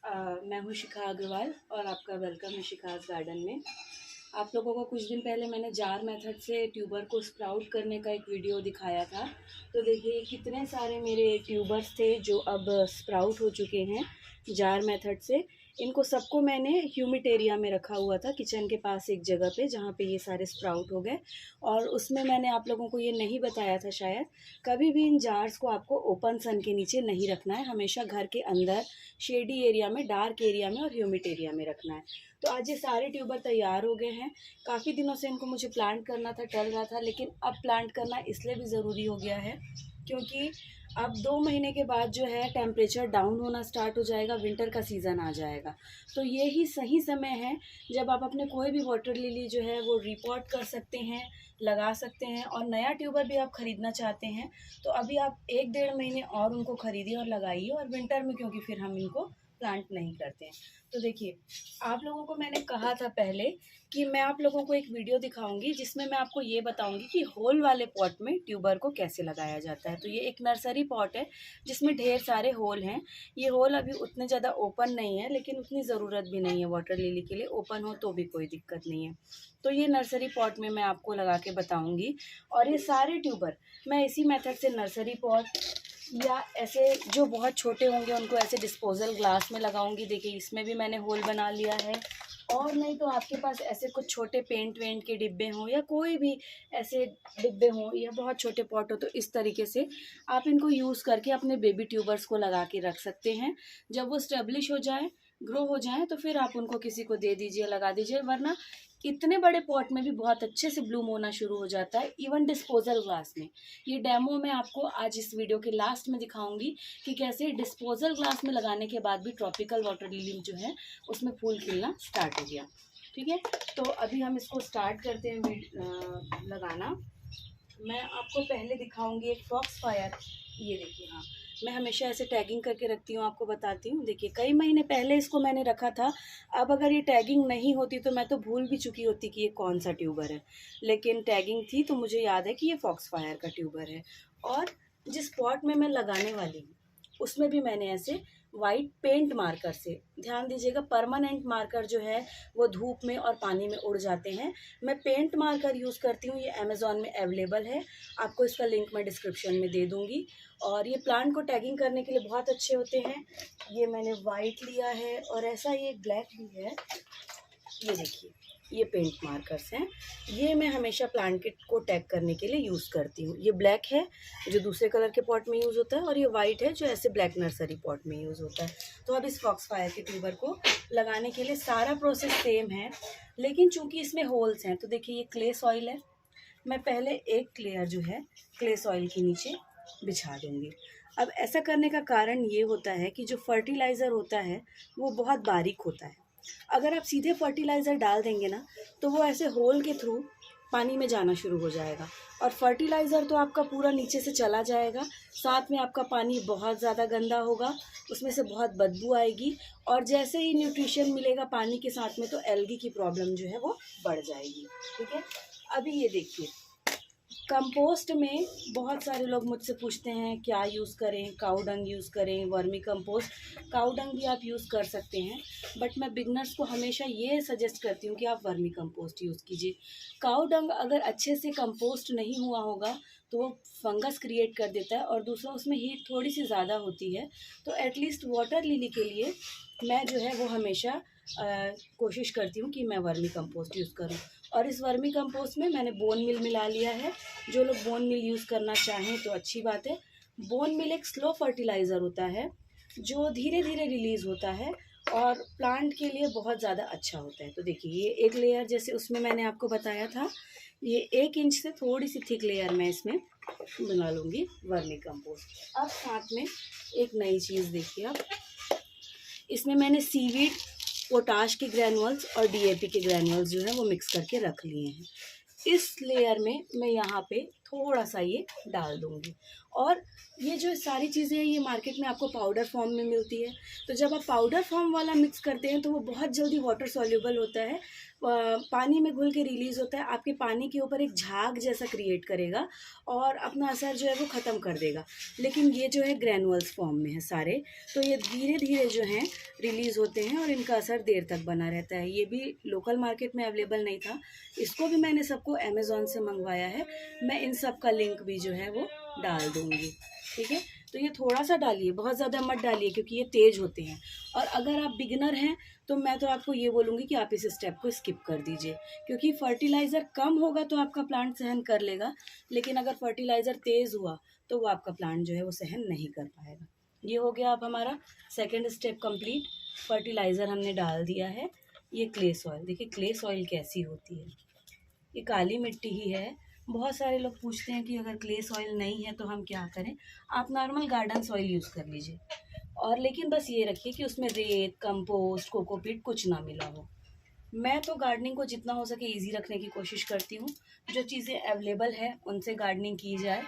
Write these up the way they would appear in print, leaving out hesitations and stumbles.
मैं हूँ शिखा अग्रवाल और आपका वेलकम है शिखास गार्डन में। आप लोगों को कुछ दिन पहले मैंने जार मेथड से ट्यूबर को स्प्राउट करने का एक वीडियो दिखाया था। तो देखिए कितने सारे मेरे ट्यूबर्स थे जो अब स्प्राउट हो चुके हैं जार मेथड से। इनको सबको मैंने ह्यूमिड एरिया में रखा हुआ था किचन के पास एक जगह पे, जहाँ पे ये सारे स्प्राउट हो गए। और उसमें मैंने आप लोगों को ये नहीं बताया था शायद, कभी भी इन जार्स को आपको ओपन सन के नीचे नहीं रखना है, हमेशा घर के अंदर शेडी एरिया में, डार्क एरिया में और ह्यूमिड एरिया में रखना है। तो आज ये सारे ट्यूबर तैयार हो गए हैं। काफ़ी दिनों से इनको मुझे प्लांट करना था, टल रहा था, लेकिन अब प्लांट करना इसलिए भी ज़रूरी हो गया है क्योंकि अब 2 महीने के बाद जो है टेम्परेचर डाउन होना स्टार्ट हो जाएगा, विंटर का सीज़न आ जाएगा। तो ये ही सही समय है जब आप अपने कोई भी वाटर लिली जो है वो रिपोर्ट कर सकते हैं, लगा सकते हैं। और नया ट्यूबर भी आप ख़रीदना चाहते हैं तो अभी आप 1-1.5 महीने और उनको ख़रीदिए और लगाइए, और विंटर में क्योंकि फिर हम इनको प्लांट नहीं करते हैं। तो देखिए, आप लोगों को मैंने कहा था पहले कि मैं आप लोगों को एक वीडियो दिखाऊंगी जिसमें मैं आपको ये बताऊंगी कि होल वाले पॉट में ट्यूबर को कैसे लगाया जाता है। तो ये एक नर्सरी पॉट है जिसमें ढेर सारे होल हैं। ये होल अभी उतने ज़्यादा ओपन नहीं है, लेकिन उतनी ज़रूरत भी नहीं है वाटर लिली के लिए, ओपन हो तो भी कोई दिक्कत नहीं है। तो ये नर्सरी पॉट में मैं आपको लगा के बताऊँगी। और ये सारे ट्यूबर मैं इसी मेथड से नर्सरी पॉट या ऐसे जो बहुत छोटे होंगे उनको ऐसे डिस्पोजल ग्लास में लगाऊंगी। देखिए इसमें भी मैंने होल बना लिया है। और नहीं तो आपके पास ऐसे कुछ छोटे पेंट वेंट के डिब्बे हों या कोई भी ऐसे डिब्बे हों या बहुत छोटे पॉट हो, तो इस तरीके से आप इनको यूज़ करके अपने बेबी ट्यूबर्स को लगा के रख सकते हैं। जब वो स्टेब्लिश हो जाए, ग्रो हो जाए, तो फिर आप उनको किसी को दे दीजिए, लगा दीजिए। वरना इतने बड़े पॉट में भी बहुत अच्छे से ब्लूम होना शुरू हो जाता है, इवन डिस्पोजल ग्लास में। ये डेमो मैं आपको आज इस वीडियो के लास्ट में दिखाऊंगी कि कैसे डिस्पोजल ग्लास में लगाने के बाद भी ट्रॉपिकल वाटर लिली जो है उसमें फूल खिलना स्टार्ट हो गया। ठीक है, तो अभी हम इसको स्टार्ट करते हैं लगाना। मैं आपको पहले दिखाऊंगी एक फॉक्स फायर। ये देखिए, हाँ, मैं हमेशा ऐसे टैगिंग करके रखती हूँ, आपको बताती हूँ। देखिए कई महीने पहले इसको मैंने रखा था। अब अगर ये टैगिंग नहीं होती तो मैं तो भूल भी चुकी होती कि ये कौन सा ट्यूबर है, लेकिन टैगिंग थी तो मुझे याद है कि ये फॉक्स फायर का ट्यूबर है। और जिस पॉट में मैं लगाने वाली हूँ उसमें भी मैंने ऐसे वाइट पेंट मार्कर से, ध्यान दीजिएगा, परमानेंट मार्कर जो है वो धूप में और पानी में उड़ जाते हैं। मैं पेंट मार्कर यूज़ करती हूँ, ये अमेज़ॉन में अवेलेबल है, आपको इसका लिंक मैं डिस्क्रिप्शन में दे दूँगी। और ये प्लांट को टैगिंग करने के लिए बहुत अच्छे होते हैं। ये मैंने वाइट लिया है और ऐसा ही एक ब्लैक भी है। ये देखिए, ये पेंट मार्कर्स हैं। ये मैं हमेशा प्लांट को टैग करने के लिए यूज़ करती हूँ। ये ब्लैक है जो दूसरे कलर के पॉट में यूज़ होता है, और ये वाइट है जो ऐसे ब्लैक नर्सरी पॉट में यूज़ होता है। तो अब इस फॉक्स फायर के ट्यूबर को लगाने के लिए सारा प्रोसेस सेम है, लेकिन चूंकि इसमें होल्स हैं तो देखिए ये क्ले सॉइल है। मैं पहले एक लेयर जो है क्ले सॉइल के नीचे बिछा दूँगी। अब ऐसा करने का कारण ये होता है कि जो फर्टिलाइज़र होता है वो बहुत बारीक होता है। अगर आप सीधे फर्टिलाइज़र डाल देंगे ना तो वो ऐसे होल के थ्रू पानी में जाना शुरू हो जाएगा, और फर्टिलाइज़र तो आपका पूरा नीचे से चला जाएगा, साथ में आपका पानी बहुत ज़्यादा गंदा होगा, उसमें से बहुत बदबू आएगी, और जैसे ही न्यूट्रिशन मिलेगा पानी के साथ में तो एल्गी की प्रॉब्लम जो है वो बढ़ जाएगी। ठीक है, अभी ये देखिए, कंपोस्ट में बहुत सारे लोग मुझसे पूछते हैं क्या यूज़ करें, काऊ डंग यूज़ करें, वर्मी कंपोस्ट। काऊ डंग भी आप यूज़ कर सकते हैं, बट मैं बिगनर्स को हमेशा ये सजेस्ट करती हूँ कि आप वर्मी कंपोस्ट यूज़ कीजिए। काऊ डंग अगर अच्छे से कंपोस्ट नहीं हुआ होगा तो वो फंगस क्रिएट कर देता है, और दूसरा उसमें हीट थोड़ी सी ज़्यादा होती है। तो एटलीस्ट वाटर लिली के लिए मैं जो है वो हमेशा कोशिश करती हूँ कि मैं वर्मी कंपोस्ट यूज़ करूँ। और इस वर्मी कंपोस्ट में मैंने बोन मिल मिला लिया है। जो लोग बोन मिल यूज़ करना चाहें तो अच्छी बात है। बोन मिल एक स्लो फर्टिलाइज़र होता है जो धीरे धीरे रिलीज़ होता है और प्लांट के लिए बहुत ज़्यादा अच्छा होता है। तो देखिए ये एक लेयर, जैसे उसमें मैंने आपको बताया था, ये 1 इंच से थोड़ी सी थिक लेयर मैं इसमें बना लूँगी वर्मी कंपोस्ट। अब साथ में एक नई चीज़ देखिए, आप इसमें मैंने सीवीड, पोटाश के ग्रैनुअल्स और डीएपी के ग्रैनुअल्स जो है वो मिक्स करके रख लिए हैं। इस लेयर में मैं यहाँ पे थोड़ा सा ये डाल दूँगी। और ये जो सारी चीज़ें ये मार्केट में आपको पाउडर फॉर्म में मिलती है, तो जब आप पाउडर फॉर्म वाला मिक्स करते हैं तो वो बहुत जल्दी वाटर सॉल्युबल होता है, पानी में घुल के रिलीज़ होता है, आपके पानी के ऊपर एक झाग जैसा क्रिएट करेगा और अपना असर जो है वो ख़त्म कर देगा। लेकिन ये जो है ग्रैनुअल्स फॉर्म में है सारे, तो ये धीरे धीरे जो हैं रिलीज़ होते हैं और इनका असर देर तक बना रहता है। ये भी लोकल मार्केट में अवेलेबल नहीं था, इसको भी मैंने सबको अमेज़ॉन से मंगवाया है। मैं इन सब का लिंक भी जो है वो डाल दूँगी, ठीक है। तो ये थोड़ा सा डालिए, बहुत ज़्यादा मत डालिए क्योंकि ये तेज़ होते हैं। और अगर आप बिगिनर हैं तो मैं तो आपको ये बोलूँगी कि आप इस स्टेप को स्किप कर दीजिए, क्योंकि फर्टिलाइज़र कम होगा तो आपका प्लांट सहन कर लेगा, लेकिन अगर फर्टिलाइज़र तेज़ हुआ तो वो आपका प्लांट जो है वो सहन नहीं कर पाएगा। ये हो गया अब हमारा सेकेंड स्टेप कंप्लीट। फर्टिलाइज़र हमने डाल दिया है। ये क्ले सॉइल, देखिए क्ले सॉइल कैसी होती है, ये काली मिट्टी ही है। बहुत सारे लोग पूछते हैं कि अगर क्ले सॉइल नहीं है तो हम क्या करें। आप नॉर्मल गार्डन सॉइल यूज़ कर लीजिए, और लेकिन बस ये रखिए कि उसमें रेत, कंपोस्ट, कोकोपीट कुछ ना मिला हो। मैं तो गार्डनिंग को जितना हो सके इजी रखने की कोशिश करती हूँ। जो चीज़ें अवेलेबल है उनसे गार्डनिंग की जाए।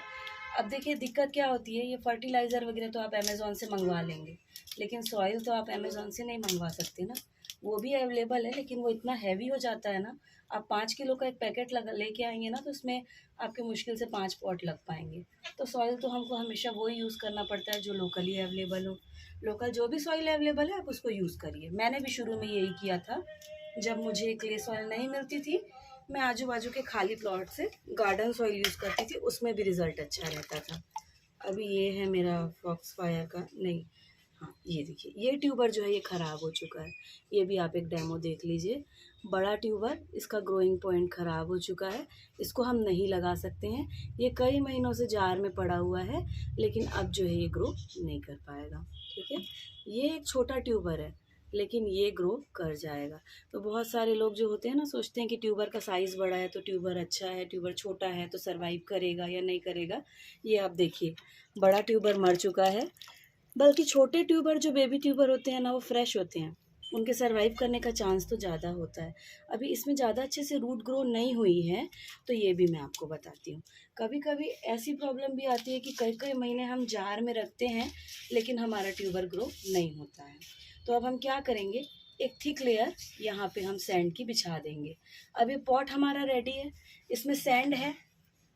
अब देखिए दिक्कत क्या होती है, ये फर्टिलाइज़र वगैरह तो आप अमेज़ॉन से मंगवा लेंगे, लेकिन सॉइल तो आप अमेज़ॉन से नहीं मंगवा सकते ना। वो भी अवेलेबल है लेकिन वो इतना हैवी हो जाता है ना। आप 5 किलो का एक पैकेट लगा लेके आएंगे ना तो उसमें आपके मुश्किल से 5 पॉट लग पाएंगे। तो सॉइल तो हमको हमेशा वो यूज़ करना पड़ता है जो लोकली अवेलेबल हो। लोकल जो भी सॉइल अवेलेबल है आप उसको यूज़ करिए। मैंने भी शुरू में यही किया था, जब मुझे क्ले सॉइल नहीं मिलती थी मैं आजू बाजू के खाली प्लॉट से गार्डन सॉइल यूज़ करती थी, उसमें भी रिज़ल्ट अच्छा रहता था। अभी ये है मेरा फॉक्स फायर का, नहीं, हाँ ये देखिए ये ट्यूबर जो है ये ख़राब हो चुका है। ये भी आप एक डेमो देख लीजिए। बड़ा ट्यूबर, इसका ग्रोइंग पॉइंट ख़राब हो चुका है, इसको हम नहीं लगा सकते हैं। ये कई महीनों से जार में पड़ा हुआ है, लेकिन अब जो है ये ग्रो नहीं कर पाएगा, ठीक है। ये एक छोटा ट्यूबर है लेकिन ये ग्रो कर जाएगा। तो बहुत सारे लोग जो होते हैं ना सोचते हैं कि ट्यूबर का साइज़ बड़ा है तो ट्यूबर अच्छा है, ट्यूबर छोटा है तो सर्वाइव करेगा या नहीं करेगा। ये आप देखिए बड़ा ट्यूबर मर चुका है, बल्कि छोटे ट्यूबर जो बेबी ट्यूबर होते हैं ना वो फ्रेश होते हैं, उनके सर्वाइव करने का चांस तो ज़्यादा होता है। अभी इसमें ज़्यादा अच्छे से रूट ग्रो नहीं हुई है, तो ये भी मैं आपको बताती हूँ। कभी कभी ऐसी प्रॉब्लम भी आती है कि कई कई महीने हम जार में रखते हैं लेकिन हमारा ट्यूबर ग्रो नहीं होता है। तो अब हम क्या करेंगे, एक थिक लेयर यहाँ पे हम सैंड की बिछा देंगे। अभी पॉट हमारा रेडी है, इसमें सैंड है।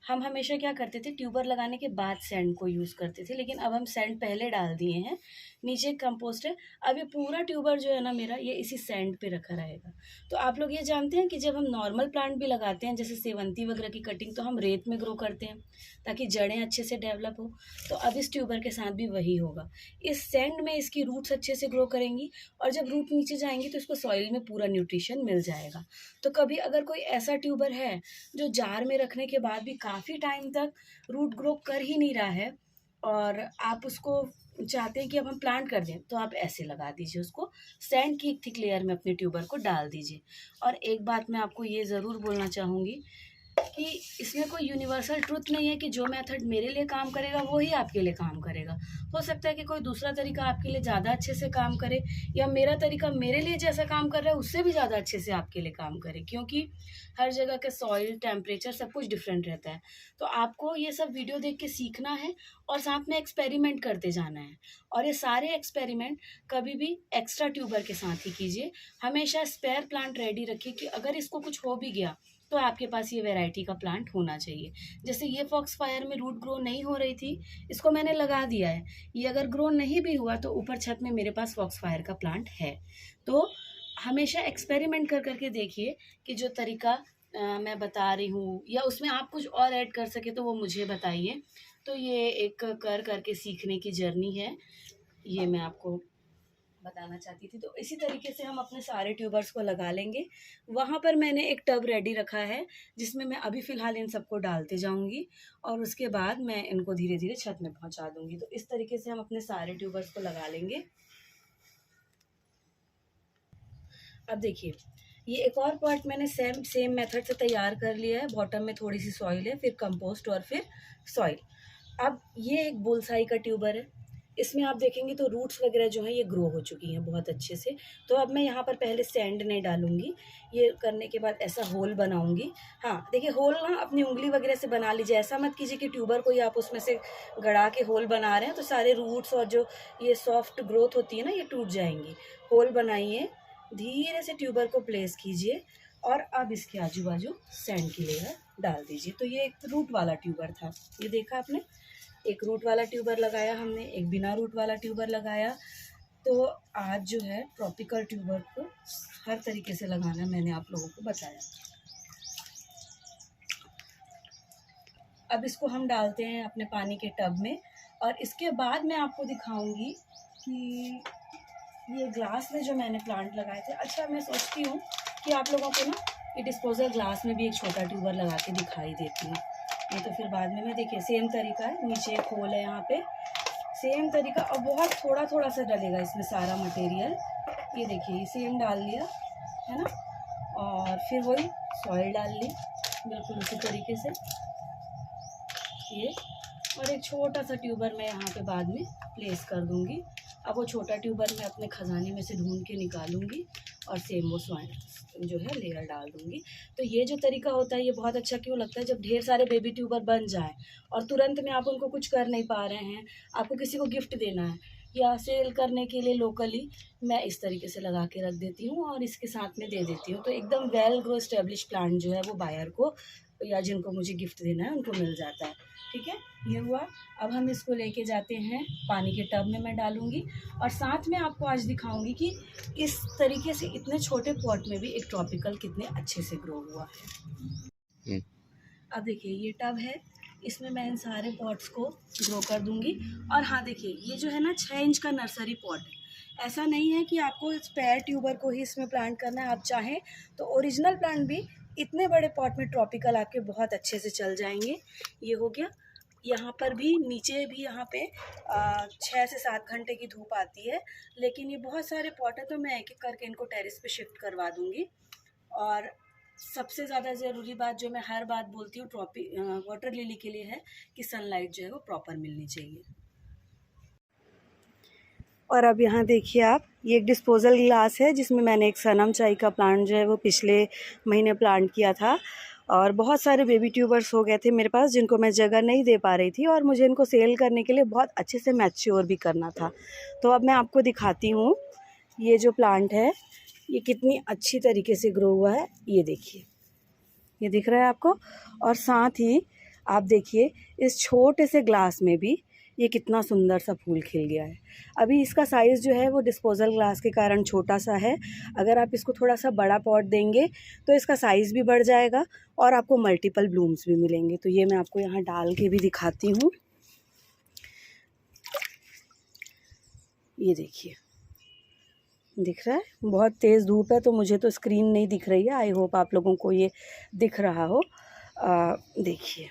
हम हमेशा क्या करते थे, ट्यूबर लगाने के बाद सैंड को यूज़ करते थे, लेकिन अब हम सैंड पहले डाल दिए हैं। नीचे कंपोस्ट है। अब ये पूरा ट्यूबर जो है ना मेरा, ये इसी सैंड पे रखा रहेगा। तो आप लोग ये जानते हैं कि जब हम नॉर्मल प्लांट भी लगाते हैं जैसे सेवंती वगैरह की कटिंग, तो हम रेत में ग्रो करते हैं ताकि जड़ें अच्छे से डेवलप हो। तो अब इस ट्यूबर के साथ भी वही होगा। इस सैंड में इसकी रूट्स अच्छे से ग्रो करेंगी, और जब रूट नीचे जाएंगी तो इसको सॉइल में पूरा न्यूट्रिशन मिल जाएगा। तो कभी अगर कोई ऐसा ट्यूबर है जो जार में रखने के बाद भी काफ़ी टाइम तक रूट ग्रो कर ही नहीं रहा है, और आप उसको चाहते हैं कि अब हम प्लांट कर दें, तो आप ऐसे लगा दीजिए उसको, सैंड की एक थिक लेयर में अपने ट्यूबर को डाल दीजिए। और एक बात मैं आपको ये ज़रूर बोलना चाहूँगी कि इसमें कोई यूनिवर्सल ट्रुथ नहीं है कि जो मेथड मेरे लिए काम करेगा वो ही आपके लिए काम करेगा। हो सकता है कि कोई दूसरा तरीका आपके लिए ज़्यादा अच्छे से काम करे, या मेरा तरीका मेरे लिए जैसा काम कर रहा है उससे भी ज़्यादा अच्छे से आपके लिए काम करे, क्योंकि हर जगह के सॉइल, टेम्परेचर सब कुछ डिफरेंट रहता है। तो आपको ये सब वीडियो देख के सीखना है और साथ में एक्सपेरिमेंट करते जाना है। और ये सारे एक्सपेरिमेंट कभी भी एक्स्ट्रा ट्यूबर के साथ ही कीजिए। हमेशा स्पेयर प्लांट रेडी रखिए कि अगर इसको कुछ हो भी गया तो आपके पास ये वैरायटी का प्लांट होना चाहिए। जैसे ये फॉक्स फायर में रूट ग्रो नहीं हो रही थी, इसको मैंने लगा दिया है। ये अगर ग्रो नहीं भी हुआ तो ऊपर छत में मेरे पास फॉक्स फायर का प्लांट है। तो हमेशा एक्सपेरिमेंट कर करके देखिए कि जो तरीका मैं बता रही हूँ या उसमें आप कुछ और ऐड कर सके तो वो मुझे बताइए। तो ये एक कर करके सीखने की जर्नी है, ये मैं आपको बताना चाहती थी। तो इसी तरीके से हम अपने सारे ट्यूबर्स को लगा लेंगे। वहाँ पर मैंने एक टब रेडी रखा है जिसमें मैं अभी फ़िलहाल इन सबको डालते जाऊँगी, और उसके बाद मैं इनको धीरे धीरे छत में पहुँचा दूँगी। तो इस तरीके से हम अपने सारे ट्यूबर्स को लगा लेंगे। अब देखिए ये एक और पॉट मैंने सेम मेथड से तैयार कर लिया है। बॉटम में थोड़ी सी सॉइल है, फिर कंपोस्ट और फिर सॉइल। अब ये एक बुलसाई का ट्यूबर है, इसमें आप देखेंगे तो रूट्स वगैरह जो हैं ये ग्रो हो चुकी हैं बहुत अच्छे से। तो अब मैं यहाँ पर पहले सैंड नहीं डालूँगी, ये करने के बाद ऐसा होल बनाऊँगी। हाँ, देखिए होल ना अपनी उँगली वगैरह से बना लीजिए, ऐसा मत कीजिए कि ट्यूबर को ही आप उसमें से गड़ा के होल बना रहे हैं, तो सारे रूट्स और जो ये सॉफ्ट ग्रोथ होती है ना, ये टूट जाएँगी। होल बनाइए, धीरे से ट्यूबर को प्लेस कीजिए और अब इसके आजू-बाजू सैंड की लेयर डाल दीजिए। तो ये एक रूट वाला ट्यूबर था, ये देखा आपने? एक रूट वाला ट्यूबर लगाया हमने, एक बिना रूट वाला ट्यूबर लगाया। तो आज जो है ट्रॉपिकल ट्यूबर को हर तरीके से लगाना मैंने आप लोगों को बताया। अब इसको हम डालते हैं अपने पानी के टब में और इसके बाद मैं आपको दिखाऊंगी कि ये ग्लास में जो मैंने प्लांट लगाए थे, अच्छा मैं सोचती हूँ कि आप लोगों को ना ये डिस्पोजल ग्लास में भी एक छोटा ट्यूबर लगा के दिखाई देती हूँ, नहीं तो फिर बाद में देखिए सेम तरीका है, नीचे एक होल है यहाँ पे, सेम तरीका और बहुत थोड़ा थोड़ा सा डलेगा इसमें सारा मटेरियल। ये देखिए ये सेम डाल लिया है ना, और फिर वही सॉइल डाल ली बिल्कुल उसी तरीके से ये, और एक छोटा सा ट्यूबर मैं यहाँ पे बाद में प्लेस कर दूँगी। अब वो छोटा ट्यूबर मैं अपने ख़जाने में से ढूंढ के निकालूंगी और सेम वो सॉइल जो है लेयर डाल दूंगी। तो ये जो तरीका होता है ये बहुत अच्छा क्यों लगता है, जब ढेर सारे बेबी ट्यूबर बन जाए और तुरंत में आप उनको कुछ कर नहीं पा रहे हैं, आपको किसी को गिफ्ट देना है या सेल करने के लिए लोकली, मैं इस तरीके से लगा के रख देती हूँ और इसके साथ में दे देती हूँ। तो एकदम वेल ग्रो एस्टेब्लिश प्लांट जो है वो बायर को या जिनको मुझे गिफ्ट देना है उनको मिल जाता है। ठीक है, ये हुआ। अब हम इसको लेके जाते हैं पानी के टब में मैं डालूंगी और साथ में आपको आज दिखाऊंगी कि इस तरीके से इतने छोटे पॉट में भी एक ट्रॉपिकल कितने अच्छे से ग्रो हुआ है। अब देखिए ये टब है, इसमें मैं इन सारे पॉट्स को ग्रो कर दूंगी। और हाँ देखिए ये जो है ना 6 इंच का नर्सरी पॉट है, ऐसा नहीं है कि आपको स्पेयर ट्यूबर को ही इसमें प्लांट करना है, आप चाहें तो ओरिजिनल प्लांट भी इतने बड़े पॉट में ट्रॉपिकल आपके बहुत अच्छे से चल जाएंगे। ये हो गया, यहाँ पर भी नीचे भी यहाँ पे 6 से 7 घंटे की धूप आती है, लेकिन ये बहुत सारे पॉट है तो मैं एक एक करके इनको टेरेस पे शिफ्ट करवा दूँगी। और सबसे ज़्यादा ज़रूरी बात जो मैं हर बात बोलती हूँ वाटर लिली के लिए है कि सनलाइट जो है वो प्रॉपर मिलनी चाहिए। और अब यहाँ देखिए आप, ये एक डिस्पोजल ग्लास है जिसमें मैंने एक सनम चाई का प्लांट जो है वो पिछले महीने प्लांट किया था और बहुत सारे बेबी ट्यूबर्स हो गए थे मेरे पास जिनको मैं जगह नहीं दे पा रही थी और मुझे इनको सेल करने के लिए बहुत अच्छे से मैच्योर भी करना था। तो अब मैं आपको दिखाती हूँ ये जो प्लांट है ये कितनी अच्छी तरीके से ग्रो हुआ है। ये देखिए, ये दिख रहा है आपको, और साथ ही आप देखिए इस छोटे से ग्लास में भी ये कितना सुंदर सा फूल खिल गया है। अभी इसका साइज़ जो है वो डिस्पोजल ग्लास के कारण छोटा सा है, अगर आप इसको थोड़ा सा बड़ा पॉट देंगे तो इसका साइज़ भी बढ़ जाएगा और आपको मल्टीपल ब्लूम्स भी मिलेंगे। तो ये मैं आपको यहाँ डाल के भी दिखाती हूँ। ये देखिए दिख रहा है, बहुत तेज़ धूप है तो मुझे तो स्क्रीन नहीं दिख रही है, आई होप आप लोगों को ये दिख रहा हो। देखिए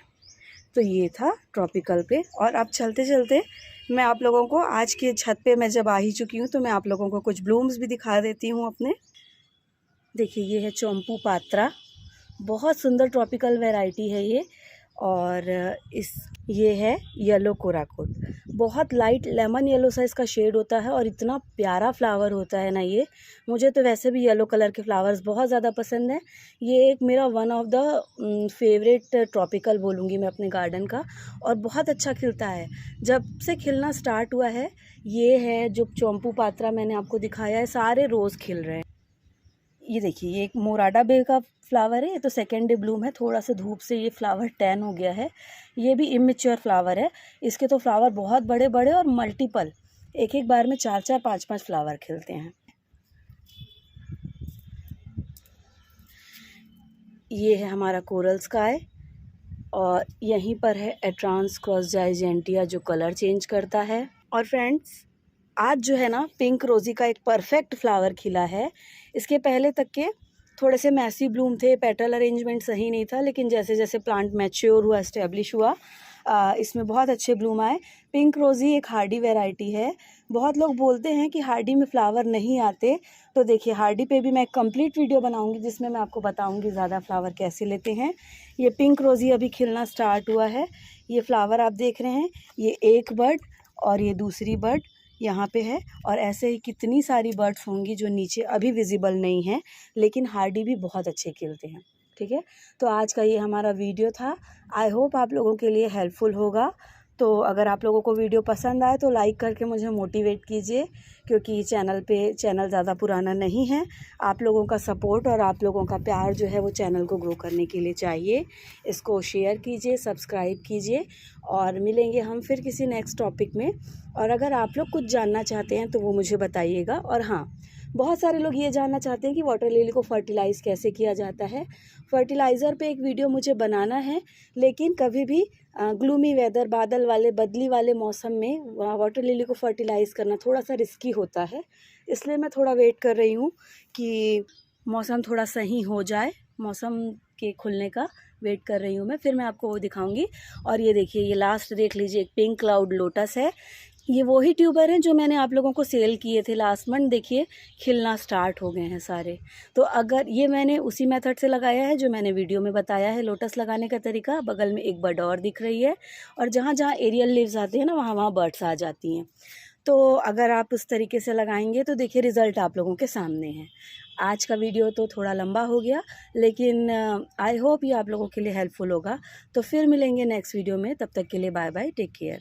तो ये था ट्रॉपिकल पे। और अब चलते चलते मैं आप लोगों को आज के छत पे मैं जब आ ही चुकी हूँ तो मैं आप लोगों को कुछ ब्लूम्स भी दिखा देती हूँ अपने। देखिए ये है चोम्पू पात्रा, बहुत सुंदर ट्रॉपिकल वैरायटी है ये। और ये है येलो कोराकोट, बहुत लाइट लेमन येलो सा इसका शेड होता है और इतना प्यारा फ्लावर होता है ना ये। मुझे तो वैसे भी येलो कलर के फ्लावर्स बहुत ज़्यादा पसंद है। ये एक मेरा one of the favourite tropical बोलूँगी मैं अपने गार्डन का, और बहुत अच्छा खिलता है। जब से खिलना स्टार्ट हुआ है ये है जो चोम्पू पात्रा मैंने आपको दिखाया है, सारे रोज़ खिल रहे हैं। ये देखिए ये एक मोराडा बे का फ्लावर है, ये तो सेकेंड डे ब्लूम है, थोड़ा सा धूप से ये फ्लावर टैन हो गया है। ये भी इमेच्योर फ्लावर है, इसके तो फ्लावर बहुत बड़े बड़े और मल्टीपल, एक एक बार में 4-4 5-5 फ्लावर खिलते हैं। ये है हमारा कोरल स्काई और यहीं पर है एट्रांस क्रॉस जाइजेंटिया जो कलर चेंज करता है। और फ्रेंड्स आज जो है ना पिंक रोज़ी का एक परफेक्ट फ्लावर खिला है। इसके पहले तक के थोड़े से मैसी ब्लूम थे, पेटल अरेंजमेंट सही नहीं था, लेकिन जैसे जैसे प्लांट मैच्योर हुआ, एस्टेब्लिश हुआ, इसमें बहुत अच्छे ब्लूम आए। पिंक रोज़ी एक हार्डी वैरायटी है, बहुत लोग बोलते हैं कि हार्डी में फ्लावर नहीं आते, तो देखिए हार्डी पे भी मैं एक कंप्लीट वीडियो बनाऊंगी जिसमें मैं आपको बताऊंगी ज़्यादा फ्लावर कैसे लेते हैं। ये पिंक रोज़ी अभी खिलना स्टार्ट हुआ है, ये फ्लावर आप देख रहे हैं, ये एक बर्ड और ये दूसरी बर्ड यहाँ पे है, और ऐसे ही कितनी सारी बर्ड्स होंगी जो नीचे अभी विजिबल नहीं है, लेकिन हार्डी भी बहुत अच्छे खिलते हैं। ठीक है, तो आज का ये हमारा वीडियो था। आई होप आप लोगों के लिए हेल्पफुल होगा। तो अगर आप लोगों को वीडियो पसंद आए तो लाइक करके मुझे मोटिवेट कीजिए, क्योंकि चैनल ज़्यादा पुराना नहीं है। आप लोगों का सपोर्ट और आप लोगों का प्यार जो है वो चैनल को ग्रो करने के लिए चाहिए। इसको शेयर कीजिए, सब्सक्राइब कीजिए, और मिलेंगे हम फिर किसी नेक्स्ट टॉपिक में। और अगर आप लोग कुछ जानना चाहते हैं तो वो मुझे बताइएगा। और हाँ, बहुत सारे लोग ये जानना चाहते हैं कि वाटर लिली को फर्टिलाइज़ कैसे किया जाता है। फर्टिलाइज़र पे एक वीडियो मुझे बनाना है, लेकिन कभी भी ग्लूमी वेदर, बादल वाले बदली वाले मौसम में वाटर लिली को फर्टिलाइज़ करना थोड़ा सा रिस्की होता है। इसलिए मैं थोड़ा वेट कर रही हूँ कि मौसम थोड़ा सही हो जाए, मौसम के खुलने का वेट कर रही हूँ मैं, फिर मैं आपको वो दिखाऊंगी। और ये देखिए, ये लास्ट देख लीजिए, एक पिंक क्लाउड लोटस है। ये वही ट्यूबर हैं जो मैंने आप लोगों को सेल किए थे लास्ट मंथ। देखिए खिलना स्टार्ट हो गए हैं सारे। तो अगर ये मैंने उसी मेथड से लगाया है जो मैंने वीडियो में बताया है, लोटस लगाने का तरीका। बगल में एक बर्ड और दिख रही है, और जहाँ जहाँ एरियल लीव्स आते हैं ना, वहाँ वहाँ बर्ड्स आ जाती हैं। तो अगर आप उस तरीके से लगाएंगे तो देखिए रिज़ल्ट आप लोगों के सामने है। आज का वीडियो तो थोड़ा लंबा हो गया, लेकिन आई होप ये आप लोगों के लिए हेल्पफुल होगा। तो फिर मिलेंगे नेक्स्ट वीडियो में, तब तक के लिए बाय बाय, टेक केयर।